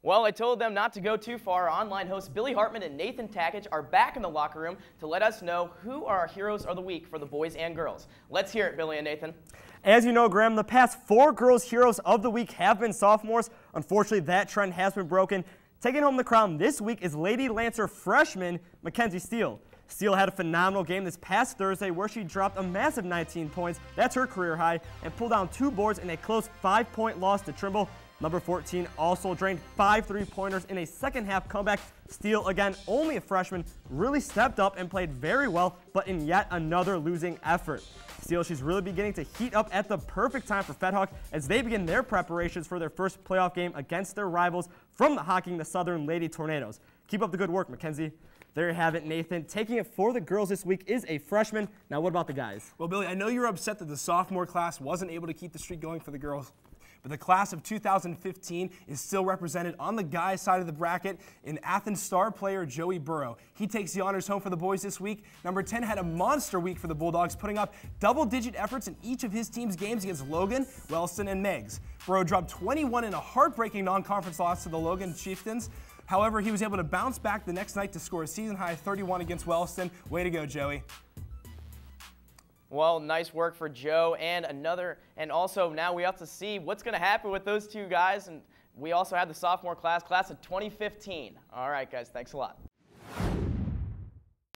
Well, I told them not to go too far. Online hosts Billy Hartman and Nathan Takich are back in the locker room to let us know who are our heroes of the week for the boys and girls. Let's hear it, Billy and Nathan. As you know, Graham, the past 4 girls' heroes of the week have been sophomores. Unfortunately, that trend has been broken. Taking home the crown this week is Lady Lancer freshman Mackenzie Steele. Steele had a phenomenal game this past Thursday where she dropped a massive 19 points, that's her career high, and pulled down 2 boards in a close 5-point loss to Trimble. Number 14 also drained 5 3-pointers in a second-half comeback. Steele, again, only a freshman, really stepped up and played very well, but in yet another losing effort. Steele, she's really beginning to heat up at the perfect time for Fed Hawk as they begin their preparations for their first playoff game against their rivals from the Hocking, the Southern Lady Tornadoes. Keep up the good work, Mackenzie. There you have it, Nathan. Taking it for the girls this week is a freshman. Now, what about the guys? Well, Billy, I know you're upset that the sophomore class wasn't able to keep the streak going for the girls, but the class of 2015 is still represented on the guys' side of the bracket in Athens star player Joey Burrow. He takes the honors home for the boys this week. Number 10 had a monster week for the Bulldogs, putting up double-digit efforts in each of his team's games against Logan, Wellston, and Meigs. Burrow dropped 21 in a heartbreaking non-conference loss to the Logan Chieftains. However, he was able to bounce back the next night to score a season-high 31 against Wellston. Way to go, Joey. Well, nice work for Joe and also now we have to see what's going to happen with those two guys. And we also have the sophomore class of 2015. All right, guys, thanks a lot.